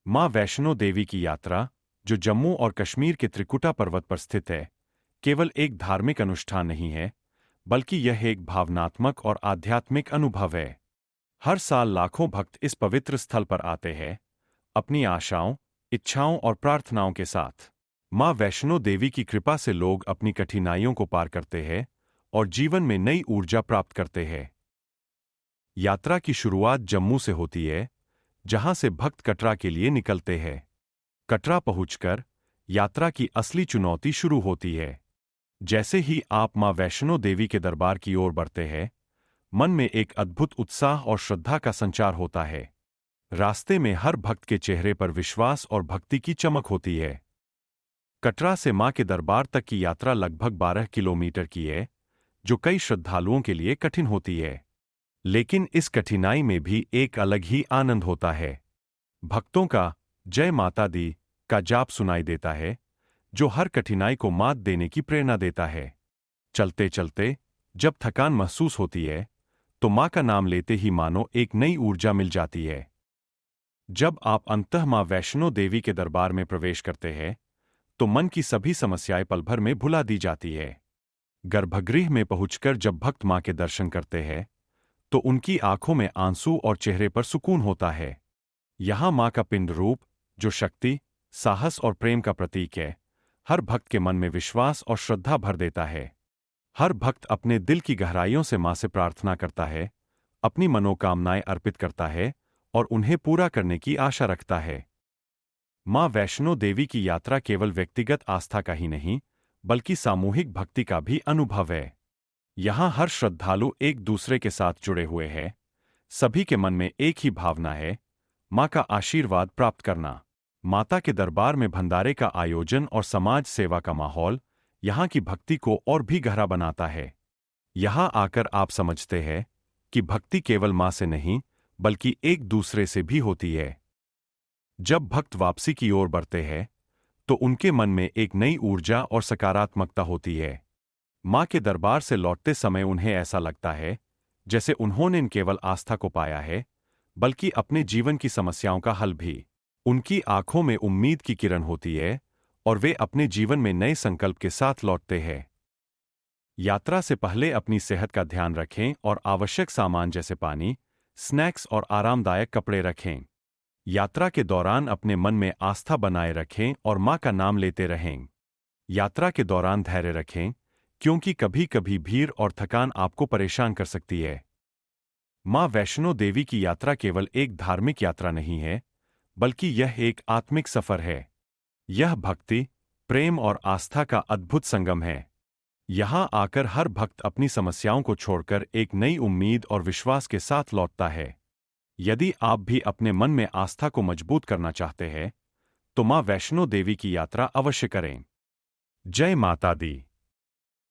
मां वैष्णो देवी की यात्रा, जो जम्मू और कश्मीर के त्रिकुटा पर्वत पर स्थित है, केवल एक धार्मिक अनुष्ठान नहीं है, बल्कि यह एक भावनात्मक और आध्यात्मिक अनुभव है। हर साल लाखों भक्त इस पवित्र स्थल पर आते हैं, अपनी आशाओं, इच्छाओं और प्रार्थनाओं के साथ। मां वैष्णो देवी की कृपा से लोग अपनी कठिनाइयों को पार करते हैं और जीवन में नई ऊर्जा प्राप्त करते हैं। यात्रा की शुरुआत जम्मू से होती है, जहां से भक्त कटरा के लिए निकलते हैं। कटरा पहुंचकर यात्रा की असली चुनौती शुरू होती है। जैसे ही आप मां वैष्णो देवी के दरबार की ओर बढ़ते हैं, मन में एक अद्भुत उत्साह और श्रद्धा का संचार होता है। रास्ते में हर भक्त के चेहरे पर विश्वास और भक्ति की चमक होती है। कटरा से मां के दरबार तक की यात्रा लगभग 12 किलोमीटर की है, जो कई श्रद्धालुओं के लिए कठिन होती है। लेकिन इस कठिनाई में भी एक अलग ही आनंद होता है। भक्तों का जय माता दी का जाप सुनाई देता है, जो हर कठिनाई को मात देने की प्रेरणा देता है। चलते चलते जब थकान महसूस होती है, तो मां का नाम लेते ही मानो एक नई ऊर्जा मिल जाती है। जब आप अंततः मां वैष्णो देवी के दरबार में प्रवेश करते हैं, तो मन की सभी समस्याएं पल भर में भुला दी जाती है। गर्भगृह में पहुंचकर जब भक्त मां के दर्शन करते हैं, तो उनकी आंखों में आंसू और चेहरे पर सुकून होता है। यहां मां का पिंड रूप, जो शक्ति, साहस और प्रेम का प्रतीक है, हर भक्त के मन में विश्वास और श्रद्धा भर देता है। हर भक्त अपने दिल की गहराइयों से मां से प्रार्थना करता है, अपनी मनोकामनाएं अर्पित करता है और उन्हें पूरा करने की आशा रखता है। मां वैष्णो देवी की यात्रा केवल व्यक्तिगत आस्था का ही नहीं, बल्कि सामूहिक भक्ति का भी अनुभव है। यहां हर श्रद्धालु एक दूसरे के साथ जुड़े हुए हैं। सभी के मन में एक ही भावना है, मां का आशीर्वाद प्राप्त करना। माता के दरबार में भंडारे का आयोजन और समाज सेवा का माहौल यहां की भक्ति को और भी गहरा बनाता है। यहां आकर आप समझते हैं कि भक्ति केवल मां से नहीं, बल्कि एक दूसरे से भी होती है। जब भक्त वापसी की ओर बढ़ते हैं, तो उनके मन में एक नई ऊर्जा और सकारात्मकता होती है। मां के दरबार से लौटते समय उन्हें ऐसा लगता है जैसे उन्होंने न केवल आस्था को पाया है, बल्कि अपने जीवन की समस्याओं का हल भी। उनकी आंखों में उम्मीद की किरण होती है और वे अपने जीवन में नए संकल्प के साथ लौटते हैं। यात्रा से पहले अपनी सेहत का ध्यान रखें और आवश्यक सामान जैसे पानी, स्नैक्स और आरामदायक कपड़े रखें। यात्रा के दौरान अपने मन में आस्था बनाए रखें और मां का नाम लेते रहें। यात्रा के दौरान धैर्य रखें, क्योंकि कभी-कभी भीड़ और थकान आपको परेशान कर सकती है। मां वैष्णो देवी की यात्रा केवल एक धार्मिक यात्रा नहीं है, बल्कि यह एक आत्मिक सफर है। यह भक्ति, प्रेम और आस्था का अद्भुत संगम है। यहां आकर हर भक्त अपनी समस्याओं को छोड़कर एक नई उम्मीद और विश्वास के साथ लौटता है। यदि आप भी अपने मन में आस्था को मजबूत करना चाहते हैं, तो मां वैष्णो देवी की यात्रा अवश्य करें। जय माता दी।